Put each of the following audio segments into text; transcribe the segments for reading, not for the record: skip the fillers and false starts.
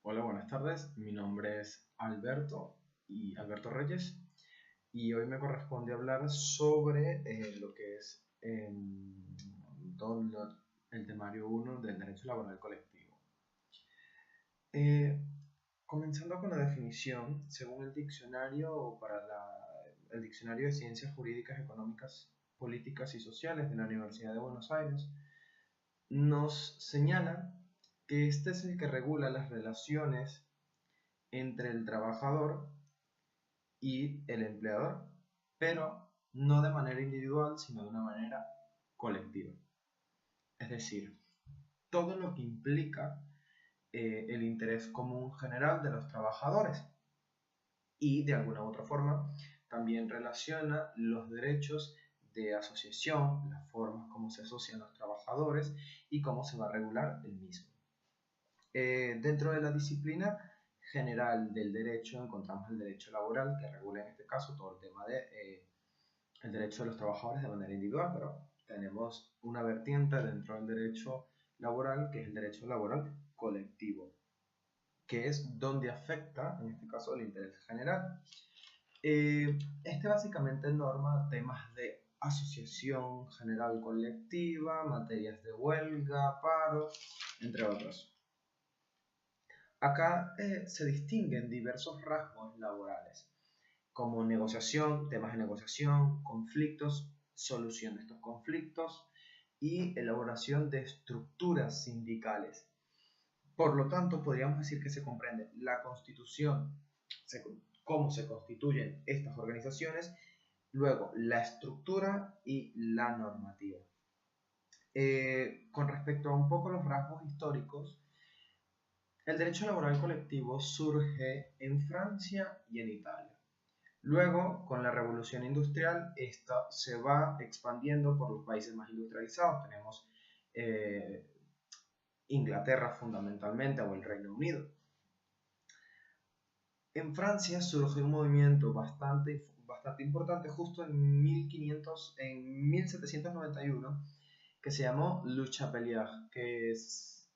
Hola, buenas tardes. Mi nombre es Alberto Reyes, y hoy me corresponde hablar sobre lo que es el temario 1 del derecho laboral colectivo. Eh, Comenzando con la definición, según el diccionario el diccionario de Ciencias Jurídicas, Económicas, Políticas y Sociales de la Universidad de Buenos Aires, nos señala que este es el que regula las relaciones entre el trabajador y el empleador, pero no de manera individual, sino de una manera colectiva. Es decir, todo lo que implica el interés común general de los trabajadores y de alguna u otra forma también relaciona los derechos de asociación, las formas como se asocian los trabajadores y cómo se va a regular el mismo. Dentro de la disciplina general del derecho encontramos el derecho laboral, que regula en este caso todo el tema de el derecho de los trabajadores de manera individual, pero tenemos una vertiente dentro del derecho laboral que es el derecho laboral colectivo, que es donde afecta, en este caso, el interés general. Este básicamente norma temas de asociación general colectiva, materias de huelga, paro, entre otros. Acá se distinguen diversos rasgos laborales, como negociación, temas de negociación, conflictos, solución de estos conflictos y elaboración de estructuras sindicales. Por lo tanto, podríamos decir que se comprende la constitución, cómo se constituyen estas organizaciones, luego la estructura y la normativa. Con respecto a un poco los rasgos históricos, el derecho laboral colectivo surge en Francia y en Italia. Luego, con la revolución industrial, esta se va expandiendo por los países más industrializados. Tenemos eh, Inglaterra fundamentalmente, o el Reino Unido. En Francia surge un movimiento bastante importante justo en 1791, que se llamó Le Chapelier, que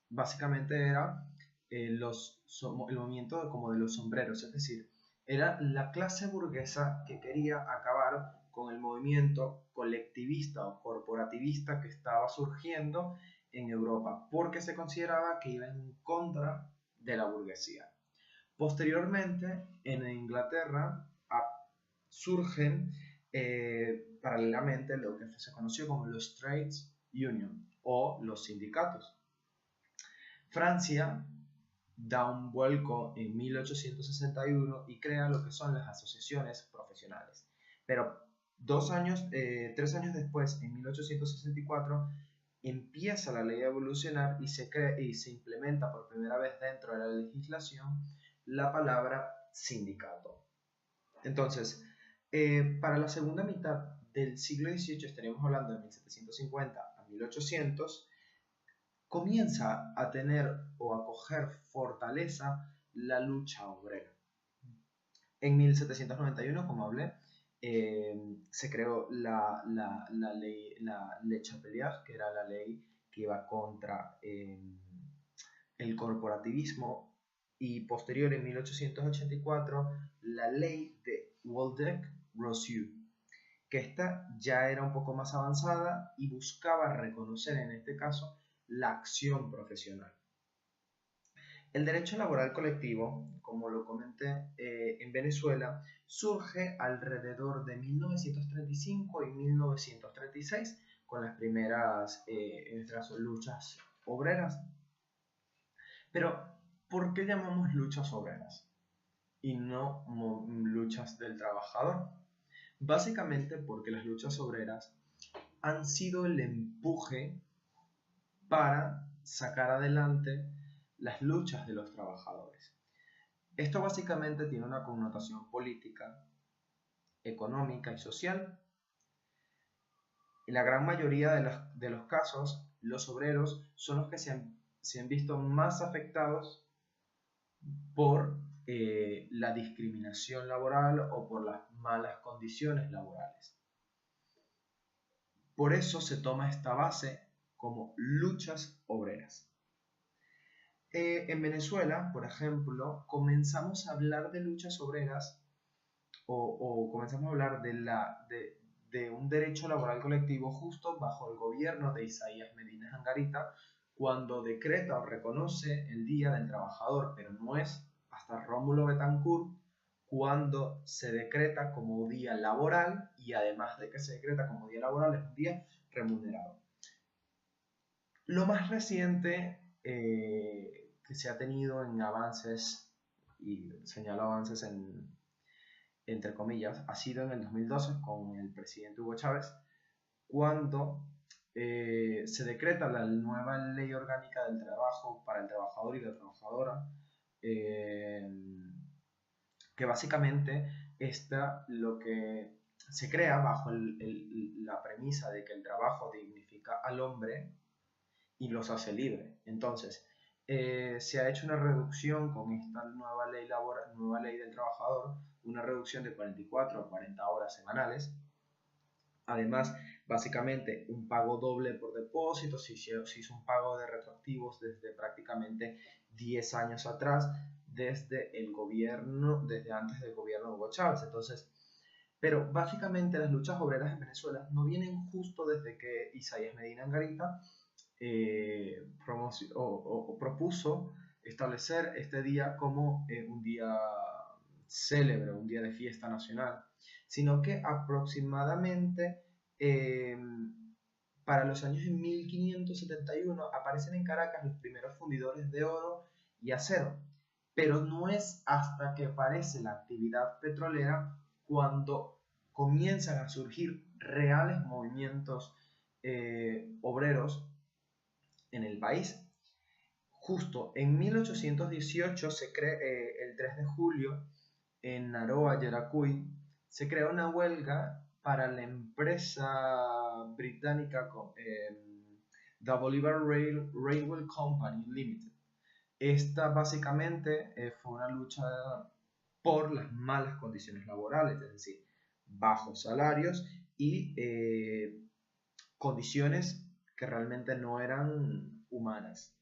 básicamente era el movimiento como de los sombreros, es decir, era la clase burguesa que quería acabar con el movimiento colectivista o corporativista que estaba surgiendo en Europa, porque se consideraba que iba en contra de la burguesía. Posteriormente, en Inglaterra surgen paralelamente lo que se conoció como los Trades Union o los sindicatos. Francia da un vuelco en 1861 y crea lo que son las asociaciones profesionales. Pero 3 años después, en 1864, empieza la ley a evolucionar y se implementa por primera vez dentro de la legislación la palabra sindicato. Entonces, para la segunda mitad del siglo XVIII, estaríamos hablando de 1750 a 1800, comienza a tener o a coger fortaleza la lucha obrera. En 1791, como hablé, se creó la ley Chapelier, que era la ley que iba contra el corporativismo, y posterior, en 1884, la ley de Waldeck-Rousseau, que esta ya era un poco más avanzada y buscaba reconocer en este caso la acción profesional. El derecho laboral colectivo, como lo comenté, en Venezuela surge alrededor de 1935 y 1936 con las primeras luchas obreras. Pero, ¿por qué llamamos luchas obreras y no luchas del trabajador? Básicamente porque las luchas obreras han sido el empuje para sacar adelante las luchas de los trabajadores. Esto básicamente tiene una connotación política, económica y social. En la gran mayoría de los casos, los obreros son los que se han visto más afectados por la discriminación laboral o por las malas condiciones laborales. Por eso se toma esta base como luchas obreras. en Venezuela, por ejemplo, comenzamos a hablar de luchas obreras o comenzamos a hablar de un derecho laboral colectivo justo bajo el gobierno de Isaías Medina Angarita, cuando decreta o reconoce el Día del Trabajador, pero no es hasta Rómulo Betancourt cuando se decreta como día laboral, y además de que se decreta como día laboral, es un día remunerado. Lo más reciente que se ha tenido en avances, y señalo avances entre comillas, ha sido en el 2012 con el presidente Hugo Chávez, cuando se decreta la nueva ley orgánica del trabajo para el trabajador y la trabajadora, que básicamente lo que se crea bajo la premisa de que el trabajo dignifica al hombre y los hace libre. Entonces, se ha hecho una reducción con esta nueva ley del trabajador, una reducción de 44 a 40 horas semanales. Además, básicamente un pago doble por depósito, se hizo un pago de retroactivos desde prácticamente 10 años atrás, desde antes del gobierno de Hugo Chávez. Entonces, pero básicamente las luchas obreras en Venezuela no vienen justo desde que Isaías Medina Angarita propuso establecer este día como un día célebre, un día de fiesta nacional, sino que aproximadamente para los años de 1571 aparecen en Caracas los primeros fundidores de oro y acero, pero no es hasta que aparece la actividad petrolera cuando comienzan a surgir reales movimientos obreros en el país. Justo en 1818 se crea, el 3 de julio, en Naroa, Yaracuy, se crea una huelga para la empresa británica The Bolivar Railway Company Limited. Esta básicamente fue una lucha por las malas condiciones laborales, es decir, bajos salarios y condiciones que realmente no eran humanas.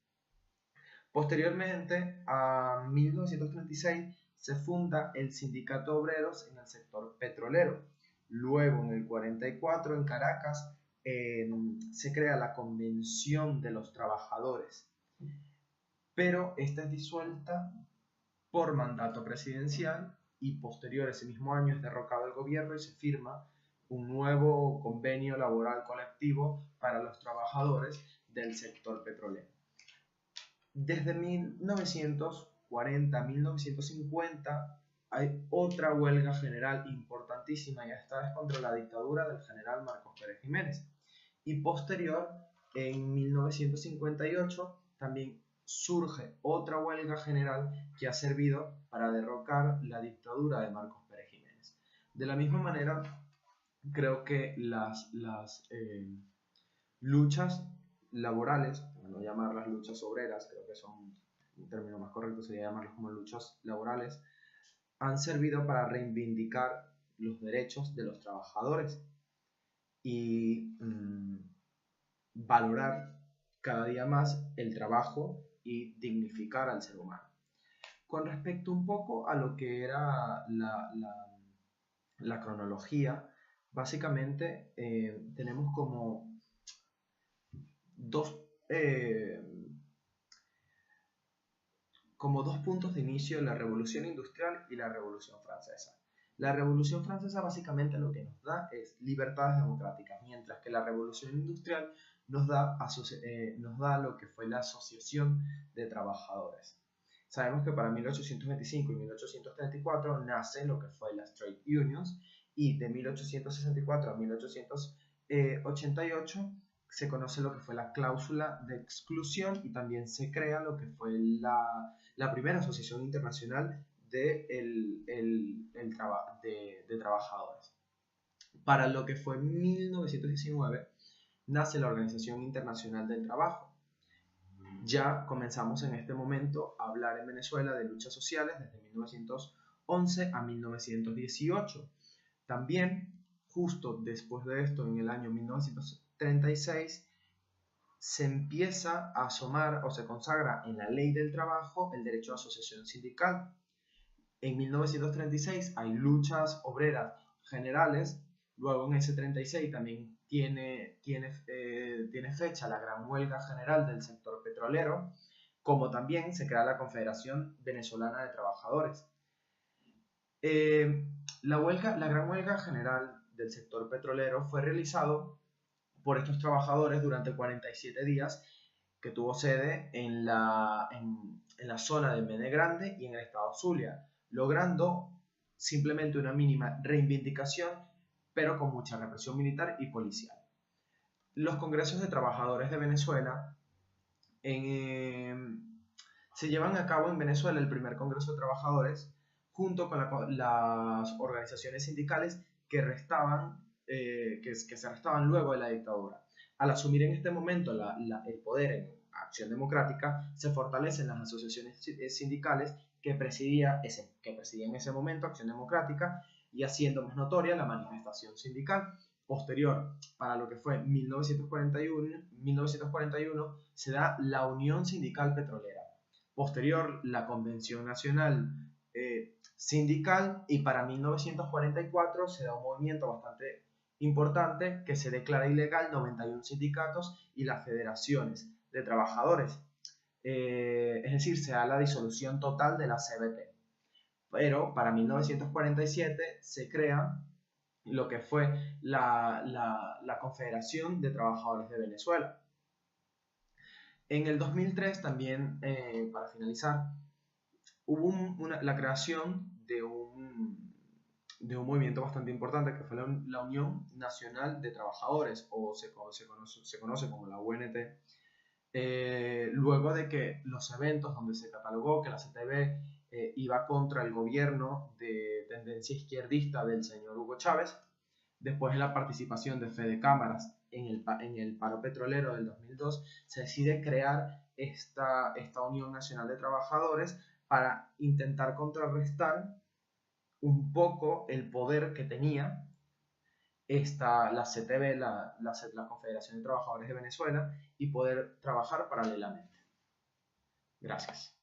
Posteriormente, a 1936, se funda el Sindicato de Obreros en el sector petrolero. Luego, en el 44, en Caracas, se crea la Convención de los Trabajadores, pero esta es disuelta por mandato presidencial y posterior ese mismo año es derrocado el gobierno y se firma un nuevo convenio laboral colectivo para los trabajadores del sector petrolero. Desde 1940 a 1950 hay otra huelga general importantísima, y esta vez contra la dictadura del general Marcos Pérez Jiménez. Y posterior, en 1958, también surge otra huelga general que ha servido para derrocar la dictadura de Marcos Pérez Jiménez. De la misma manera, creo que las luchas laborales, para no llamarlas luchas obreras, creo que son un término más correcto, sería llamarlas como luchas laborales, han servido para reivindicar los derechos de los trabajadores y valorar cada día más el trabajo y dignificar al ser humano. Con respecto un poco a lo que era la cronología, básicamente tenemos como dos puntos de inicio: la Revolución Industrial y la Revolución Francesa. La Revolución Francesa básicamente lo que nos da es libertades democráticas, mientras que la Revolución Industrial nos da lo que fue la Asociación de Trabajadores. Sabemos que para 1825 y 1834 nace lo que fue las Trade Unions, y de 1864 a 1888 se conoce lo que fue la cláusula de exclusión, y también se crea lo que fue la primera asociación internacional de trabajadores. Para lo que fue 1919 nace la Organización Internacional del Trabajo. Ya comenzamos en este momento a hablar en Venezuela de luchas sociales desde 1911 a 1918. También, justo después de esto, en el año 1936, se empieza a asomar o se consagra en la ley del trabajo el derecho a asociación sindical. En 1936 hay luchas obreras generales, luego en ese 36 también tiene fecha la gran huelga general del sector petrolero, como también se crea la Confederación Venezolana de Trabajadores. La gran huelga general del sector petrolero fue realizado por estos trabajadores durante 47 días, que tuvo sede en la zona de Mene Grande y en el estado Zulia, logrando simplemente una mínima reivindicación, pero con mucha represión militar y policial. Los congresos de trabajadores de Venezuela se llevan a cabo en Venezuela el primer Congreso de Trabajadores junto con las organizaciones sindicales que se restaban luego de la dictadura. Al asumir en este momento el poder en Acción Democrática, se fortalecen las asociaciones sindicales que presidía en ese momento Acción Democrática, y haciendo más notoria la manifestación sindical. Posterior, para lo que fue 1941 se da la Unión Sindical Petrolera. Posterior, la Convención Nacional Sindical, y para 1944 se da un movimiento bastante importante que se declara ilegal 91 sindicatos y las federaciones de trabajadores. Es decir, se da la disolución total de la CBT. Pero para 1947 se crea lo que fue la Confederación de Trabajadores de Venezuela. En el 2003 también, para finalizar, hubo la creación de un movimiento bastante importante que fue la Unión Nacional de Trabajadores, o se conoce como la UNT, luego de que los eventos donde se catalogó que la CTV iba contra el gobierno de tendencia izquierdista del señor Hugo Chávez, después de la participación de Fede Cámaras en el paro petrolero del 2002, se decide crear esta Unión Nacional de Trabajadores para intentar contrarrestar un poco el poder que tenía la CTV, la Confederación de Trabajadores de Venezuela, y poder trabajar paralelamente. Gracias.